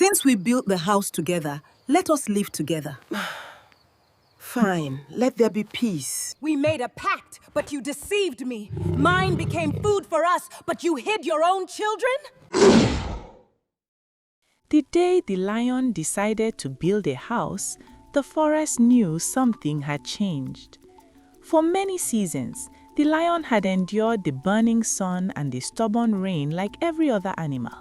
Since we built the house together, let us live together. Fine, let there be peace. We made a pact, but you deceived me. Mine became food for us, but you hid your own children? The day the lion decided to build a house, the forest knew something had changed. For many seasons, the lion had endured the burning sun and the stubborn rain like every other animal.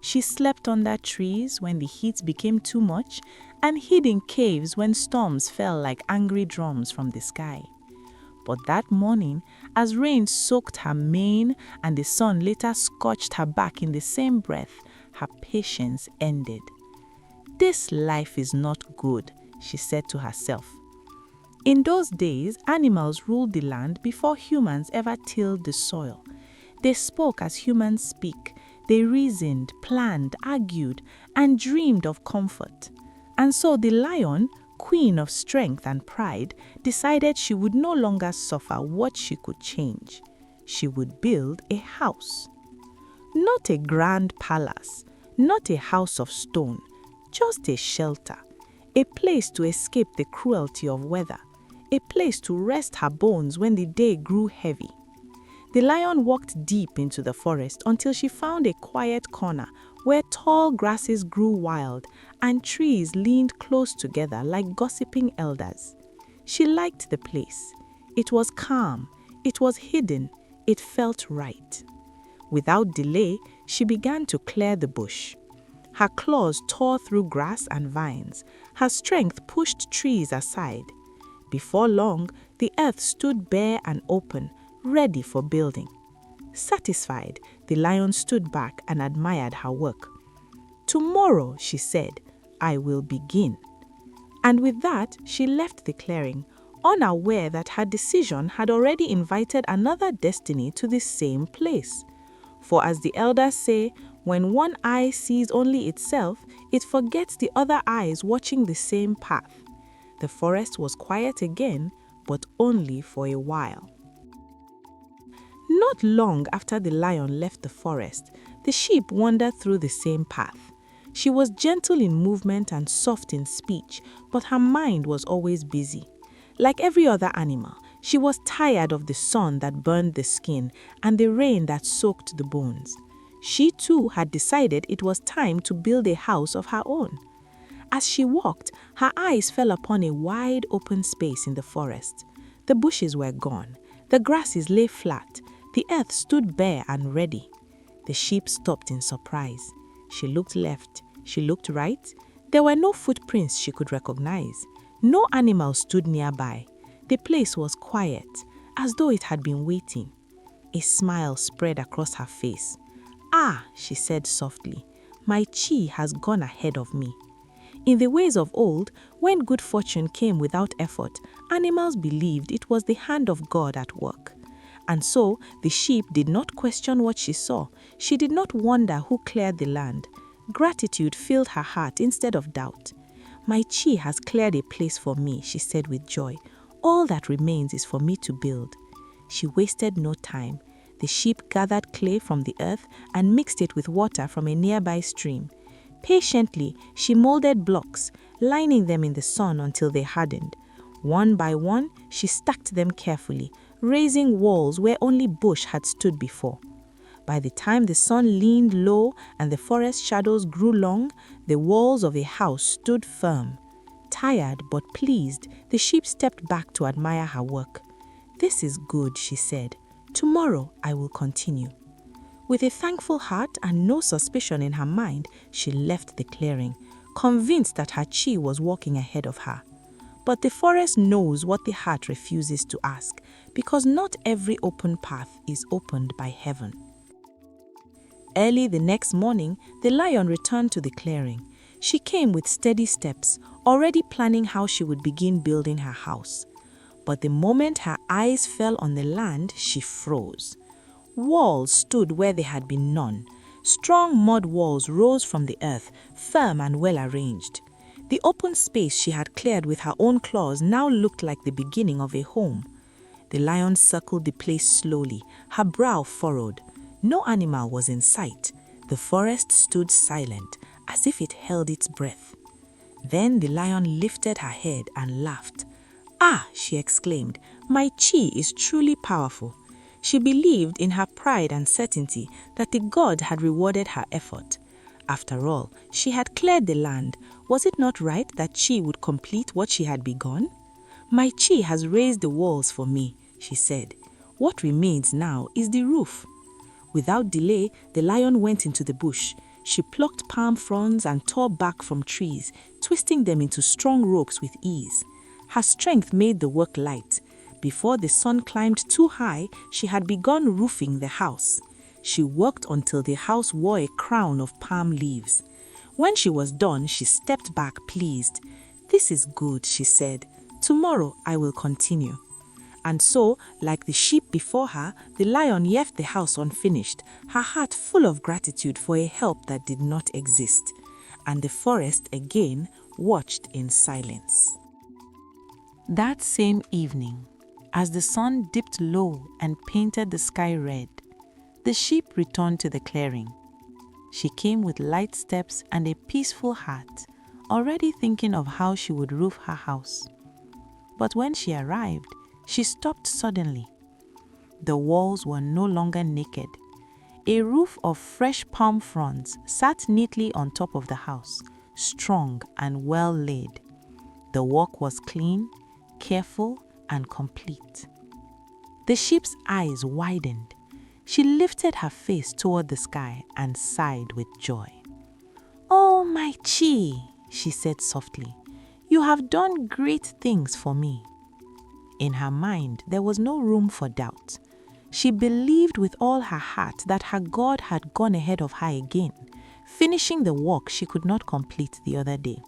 She slept under trees when the heat became too much and hid in caves when storms fell like angry drums from the sky. But that morning, as rain soaked her mane and the sun later scorched her back in the same breath, her patience ended. "This life is not good," she said to herself. In those days, animals ruled the land before humans ever tilled the soil. They spoke as humans speak. They reasoned, planned, argued, and dreamed of comfort. And so the lion, queen of strength and pride, decided she would no longer suffer what she could change. She would build a house. Not a grand palace, not a house of stone, just a shelter, a place to escape the cruelty of weather, a place to rest her bones when the day grew heavy. The lion walked deep into the forest until she found a quiet corner where tall grasses grew wild and trees leaned close together like gossiping elders. She liked the place. It was calm, it was hidden, it felt right. Without delay, she began to clear the bush. Her claws tore through grass and vines. Her strength pushed trees aside. Before long, the earth stood bare and open, ready for building. Satisfied, the lion stood back and admired her work. "Tomorrow," she said, "I will begin." And with that, she left the clearing, unaware that her decision had already invited another destiny to the same place. For as the elders say, when one eye sees only itself, it forgets the other eyes watching the same path. The forest was quiet again, but only for a while. Not long after the lion left the forest, the sheep wandered through the same path. She was gentle in movement and soft in speech, but her mind was always busy. Like every other animal, she was tired of the sun that burned the skin and the rain that soaked the bones. She too had decided it was time to build a house of her own. As she walked, her eyes fell upon a wide open space in the forest. The bushes were gone. The grasses lay flat. The earth stood bare and ready. The sheep stopped in surprise. She looked left. She looked right. There were no footprints she could recognize. No animal stood nearby. The place was quiet, as though it had been waiting. A smile spread across her face. "Ah," she said softly, "my chi has gone ahead of me." In the ways of old, when good fortune came without effort, animals believed it was the hand of God at work. And so the sheep did not question what she saw. She did not wonder who cleared the land. Gratitude filled her heart instead of doubt. "My chi has cleared a place for me," she said with joy. "All that remains is for me to build." She wasted no time. The sheep gathered clay from the earth and mixed it with water from a nearby stream. Patiently, she molded blocks, lining them in the sun until they hardened. One by one, she stacked them carefully, raising walls where only bush had stood before. By the time the sun leaned low and the forest shadows grew long, the walls of a house stood firm. Tired but pleased, the sheep stepped back to admire her work. "This is good," she said. "Tomorrow I will continue." With a thankful heart and no suspicion in her mind, she left the clearing, convinced that her chi was walking ahead of her. But the forest knows what the heart refuses to ask, because not every open path is opened by heaven. Early the next morning, the lion returned to the clearing. She came with steady steps, already planning how she would begin building her house. But the moment her eyes fell on the land, she froze. Walls stood where there had been none. Strong mud walls rose from the earth, firm and well arranged. The open space she had cleared with her own claws now looked like the beginning of a home. The lion circled the place slowly, her brow furrowed. No animal was in sight. The forest stood silent, as if it held its breath. Then the lion lifted her head and laughed. "Ah," she exclaimed, "my chi is truly powerful." She believed in her pride and certainty that the god had rewarded her effort. After all, she had cleared the land. Was it not right that chi would complete what she had begun? "My chi has raised the walls for me," she said. "What remains now is the roof." Without delay, the lion went into the bush. She plucked palm fronds and tore bark from trees, twisting them into strong ropes with ease. Her strength made the work light. Before the sun climbed too high, she had begun roofing the house. She worked until the house wore a crown of palm leaves. When she was done, she stepped back pleased. "This is good," she said. "Tomorrow I will continue." And so, like the sheep before her, the lion left the house unfinished, her heart full of gratitude for a help that did not exist. And the forest again watched in silence. That same evening, as the sun dipped low and painted the sky red, the sheep returned to the clearing. She came with light steps and a peaceful heart, already thinking of how she would roof her house. But when she arrived, she stopped suddenly. The walls were no longer naked. A roof of fresh palm fronds sat neatly on top of the house, strong and well laid. The work was clean, careful, and complete. The sheep's eyes widened. She lifted her face toward the sky and sighed with joy. "Oh, my chi," she said softly, "you have done great things for me." In her mind, there was no room for doubt. She believed with all her heart that her God had gone ahead of her again, finishing the work she could not complete the other day.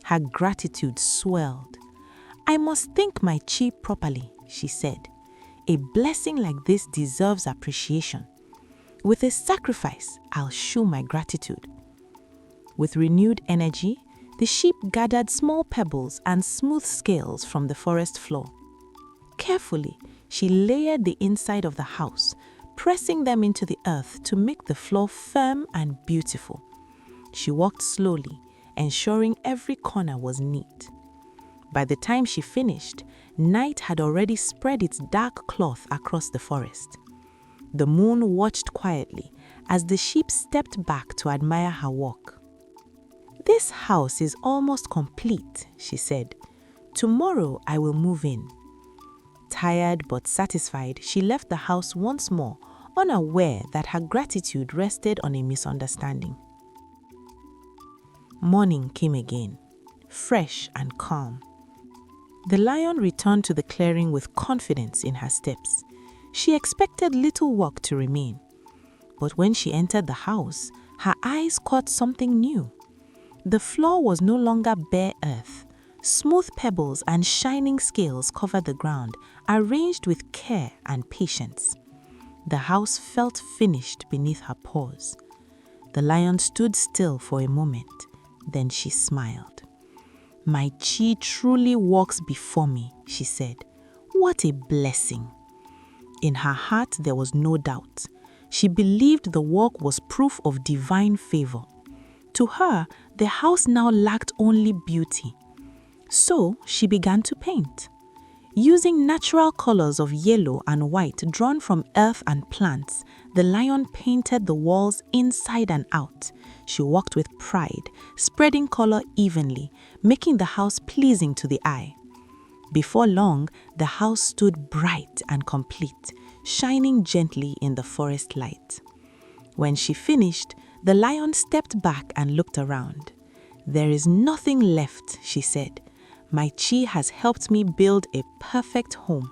Her gratitude swelled. "I must thank my chi properly," she said. "A blessing like this deserves appreciation. With a sacrifice, I'll show my gratitude." With renewed energy, the sheep gathered small pebbles and smooth scales from the forest floor. Carefully, she layered the inside of the house, pressing them into the earth to make the floor firm and beautiful. She walked slowly, ensuring every corner was neat. By the time she finished, night had already spread its dark cloth across the forest. The moon watched quietly as the sheep stepped back to admire her work. "This house is almost complete," she said. "Tomorrow I will move in." Tired but satisfied, she left the house once more, unaware that her gratitude rested on a misunderstanding. Morning came again, fresh and calm. The lion returned to the clearing with confidence in her steps. She expected little work to remain. But when she entered the house, her eyes caught something new. The floor was no longer bare earth. Smooth pebbles and shining scales covered the ground, arranged with care and patience. The house felt finished beneath her paws. The lion stood still for a moment. Then she smiled. "My chi truly walks before me," she said. "What a blessing." In her heart, there was no doubt. She believed the work was proof of divine favor. To her, the house now lacked only beauty. So she began to paint. Using natural colors of yellow and white drawn from earth and plants, the lion painted the walls inside and out. She walked with pride, spreading color evenly, making the house pleasing to the eye. Before long, the house stood bright and complete, shining gently in the forest light. When she finished, the lion stepped back and looked around. "There is nothing left," she said. "My chi has helped me build a perfect home."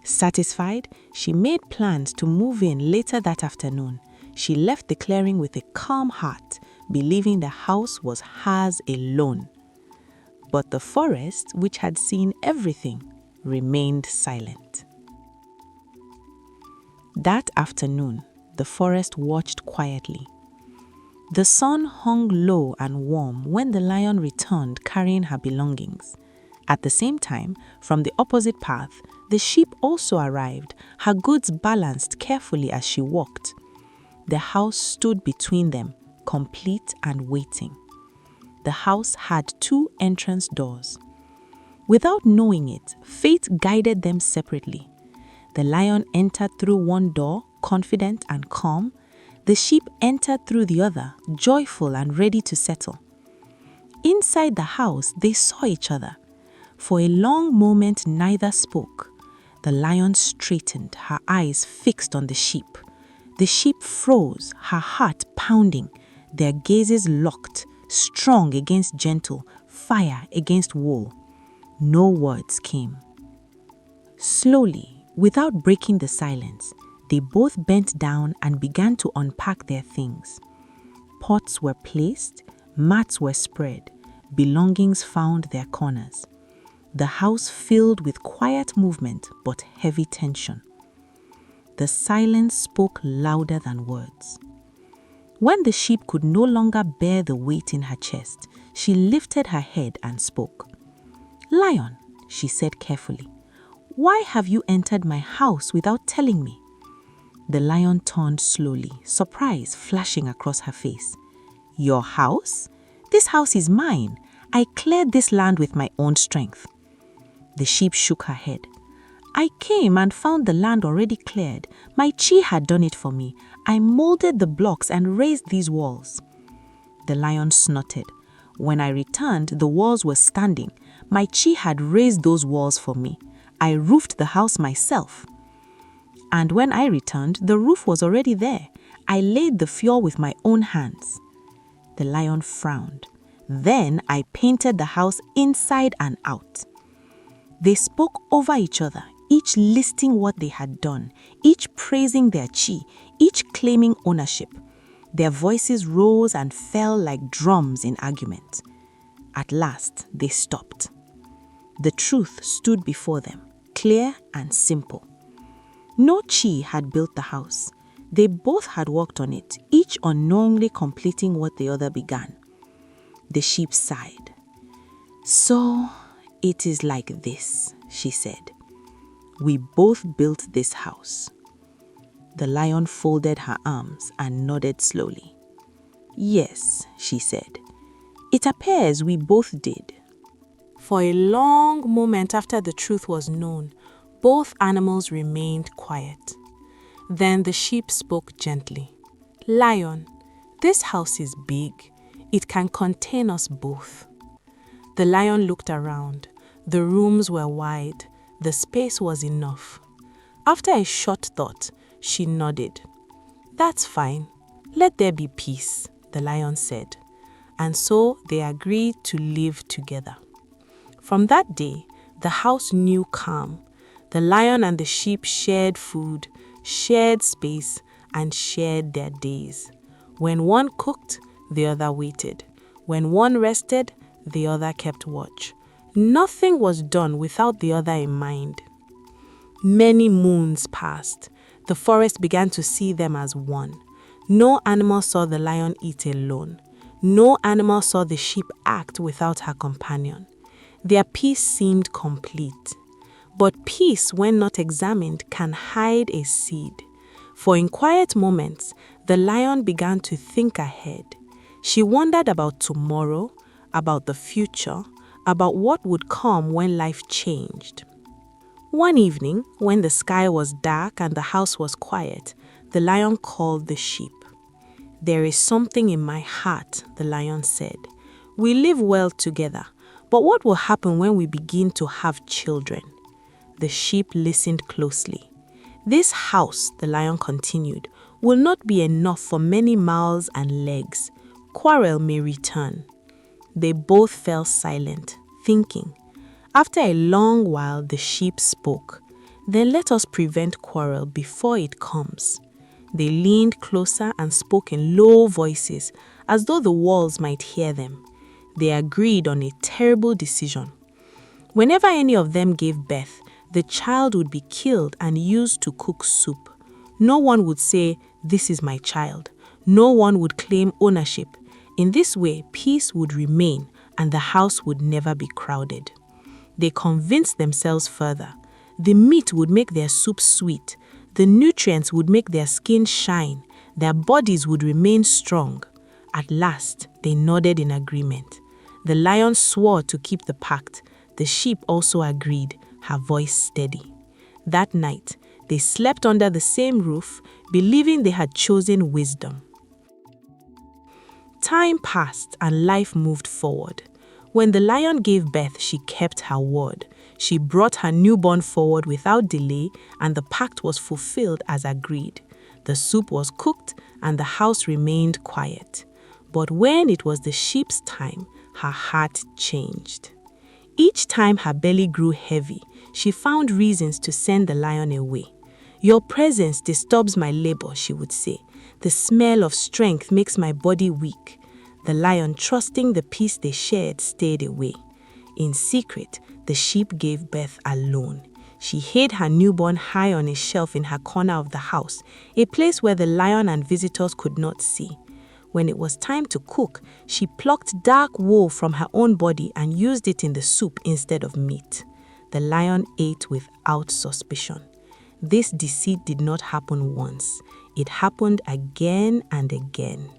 Satisfied, she made plans to move in later that afternoon. She left the clearing with a calm heart, believing the house was hers alone. But the forest, which had seen everything, remained silent. That afternoon, the forest watched quietly. The sun hung low and warm when the lion returned carrying her belongings. At the same time, from the opposite path, the sheep also arrived, her goods balanced carefully as she walked. The house stood between them, complete and waiting. The house had 2 entrance doors. Without knowing it, fate guided them separately. The lion entered through one door, confident and calm. The sheep entered through the other, joyful and ready to settle. Inside the house, they saw each other. For a long moment, neither spoke. The lion straightened, her eyes fixed on the sheep. The sheep froze, her heart pounding, their gazes locked, strong against gentle, fire against wool. No words came. Slowly, without breaking the silence, they both bent down and began to unpack their things. Pots were placed, mats were spread, belongings found their corners. The house filled with quiet movement but heavy tension. The silence spoke louder than words. When the sheep could no longer bear the weight in her chest, she lifted her head and spoke. "Lion," she said carefully, "why have you entered my house without telling me?" The lion turned slowly, surprise flashing across her face. "Your house? This house is mine. I cleared this land with my own strength." The sheep shook her head. "I came and found the land already cleared. My chi had done it for me. I molded the blocks and raised these walls." The lion snorted. "When I returned, the walls were standing. My chi had raised those walls for me. I roofed the house myself. And when I returned, the roof was already there. I laid the floor with my own hands." The lion frowned. "Then I painted the house inside and out." They spoke over each other, each listing what they had done, each praising their chi, each claiming ownership. Their voices rose and fell like drums in argument. At last, they stopped. The truth stood before them, clear and simple. No chi had built the house. They both had worked on it, each unknowingly completing what the other began. The sheep sighed. "So, it is like this," she said. "We both built this house." The lion folded her arms and nodded slowly. "Yes," she said. "It appears we both did." For a long moment after the truth was known, both animals remained quiet. Then the sheep spoke gently. "Lion, this house is big. It can contain us both." The lion looked around. The rooms were wide. The space was enough. After a short thought, she nodded. "That's fine. Let there be peace," the lion said. And so they agreed to live together. From that day, the house knew calm. The lion and the sheep shared food, shared space, and shared their days. When one cooked, the other waited. When one rested, the other kept watch. Nothing was done without the other in mind. Many moons passed. The forest began to see them as one. No animal saw the lion eat alone. No animal saw the sheep act without her companion. Their peace seemed complete. But peace, when not examined, can hide a seed. For in quiet moments, the lion began to think ahead. She wondered about tomorrow, about the future, about what would come when life changed. One evening, when the sky was dark and the house was quiet, the lion called the sheep. "There is something in my heart," the lion said. "We live well together, but what will happen when we begin to have children?" The sheep listened closely. "This house," the lion continued, "will not be enough for many mouths and legs. Quarrel may return." They both fell silent, thinking. After a long while, the sheep spoke. "Then let us prevent quarrel before it comes." They leaned closer and spoke in low voices, as though the walls might hear them. They agreed on a terrible decision. Whenever any of them gave birth, the child would be killed and used to cook soup. No one would say, "This is my child." No one would claim ownership. In this way, peace would remain and the house would never be crowded. They convinced themselves further. The meat would make their soup sweet. The nutrients would make their skin shine. Their bodies would remain strong. At last, they nodded in agreement. The lion swore to keep the pact. The sheep also agreed, her voice steady. That night, they slept under the same roof, believing they had chosen wisdom. Time passed and life moved forward. When the lion gave birth, she kept her word. She brought her newborn forward without delay, and the pact was fulfilled as agreed. The soup was cooked, and the house remained quiet. But when it was the sheep's time, her heart changed. Each time her belly grew heavy, she found reasons to send the lion away. "Your presence disturbs my labor," she would say. "The smell of strength makes my body weak." The lion, trusting the peace they shared, stayed away. In secret, the sheep gave birth alone. She hid her newborn high on a shelf in her corner of the house, a place where the lion and visitors could not see. When it was time to cook, she plucked dark wool from her own body and used it in the soup instead of meat. The lion ate without suspicion. This deceit did not happen once. It happened again and again.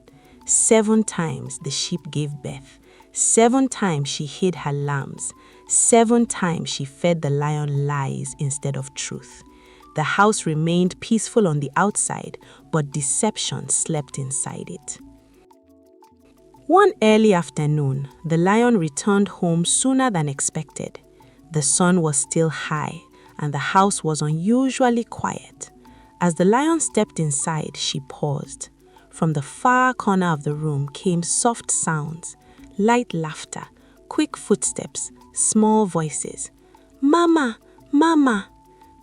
7 times the sheep gave birth. 7 times she hid her lambs. 7 times she fed the lion lies instead of truth. The house remained peaceful on the outside, but deception slept inside it. One early afternoon, the lion returned home sooner than expected. The sun was still high, and the house was unusually quiet. As the lion stepped inside, she paused. From the far corner of the room came soft sounds, light laughter, quick footsteps, small voices. "Mama, Mama!"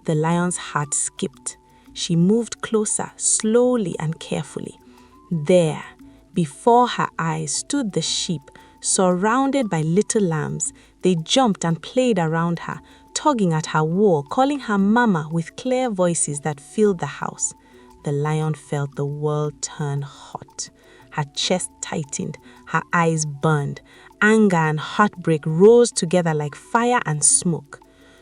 The lion's heart skipped. She moved closer, slowly and carefully. There, before her eyes, stood the sheep, surrounded by little lambs. They jumped and played around her, tugging at her wool, calling her Mama with clear voices that filled the house. The lion felt the world turn hot. Her chest tightened, her eyes burned. Anger and heartbreak rose together like fire and smoke.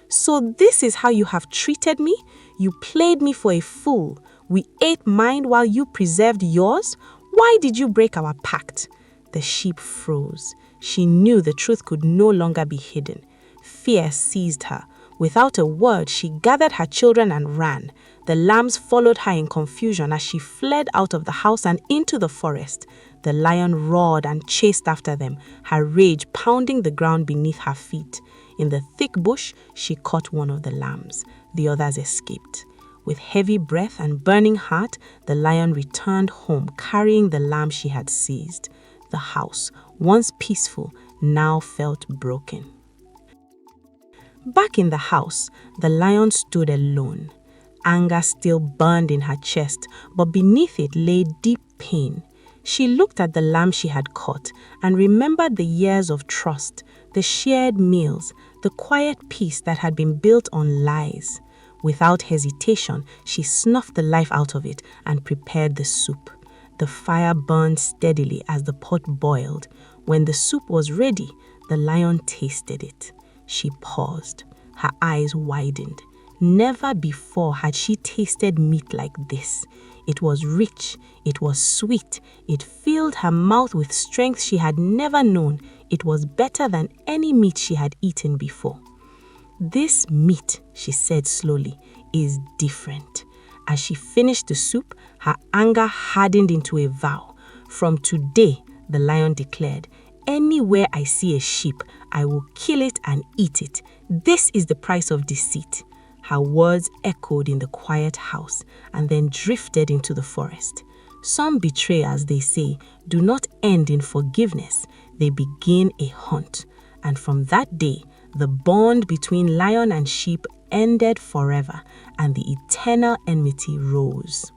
"So this is how you have treated me? You played me for a fool. We ate mine while you preserved yours? Why did you break our pact?" The sheep froze. She knew the truth could no longer be hidden. Fear seized her. Without a word, she gathered her children and ran. The lambs followed her in confusion as she fled out of the house and into the forest. The lion roared and chased after them, her rage pounding the ground beneath her feet. In the thick bush, she caught one of the lambs. The others escaped. With heavy breath and burning heart, the lion returned home, carrying the lamb she had seized. The house, once peaceful, now felt broken. Back in the house, the lion stood alone. Anger still burned in her chest, but beneath it lay deep pain. She looked at the lamb she had caught and remembered the years of trust, the shared meals, the quiet peace that had been built on lies. Without hesitation, she snuffed the life out of it and prepared the soup. The fire burned steadily as the pot boiled. When the soup was ready, the lion tasted it. She paused. Her eyes widened. Never before had she tasted meat like this. It was rich. It was sweet. It filled her mouth with strength she had never known. It was better than any meat she had eaten before. "This meat," she said slowly, "is different." As she finished the soup, her anger hardened into a vow. "From today," the lion declared, "anywhere I see a sheep, I will kill it and eat it. This is the price of deceit." Her words echoed in the quiet house and then drifted into the forest. Some betrayers, they say, do not end in forgiveness. They begin a hunt. And from that day, the bond between lion and sheep ended forever, and the eternal enmity rose.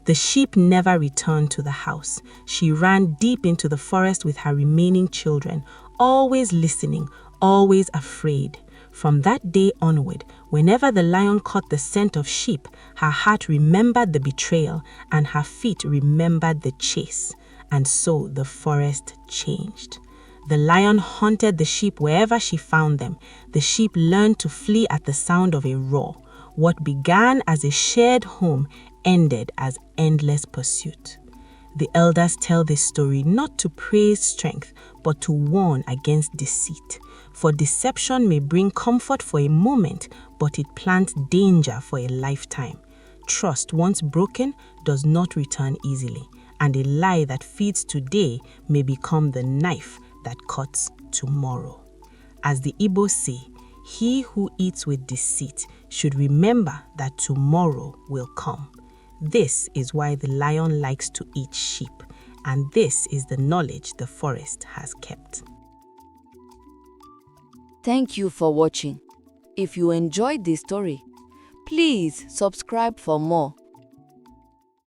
The sheep never returned to the house. She ran deep into the forest with her remaining children, always listening, always afraid. From that day onward, whenever the lion caught the scent of sheep, her heart remembered the betrayal and her feet remembered the chase. And so the forest changed. The lion hunted the sheep wherever she found them. The sheep learned to flee at the sound of a roar. What began as a shared home ended as endless pursuit. The elders tell this story not to praise strength, but to warn against deceit. For deception may bring comfort for a moment, but it plants danger for a lifetime. Trust, once broken, does not return easily, and a lie that feeds today may become the knife that cuts tomorrow. As the Igbos say, he who eats with deceit should remember that tomorrow will come. This is why the lion likes to eat sheep, and this is the knowledge the forest has kept. Thank you for watching. If you enjoyed this story, please subscribe for more.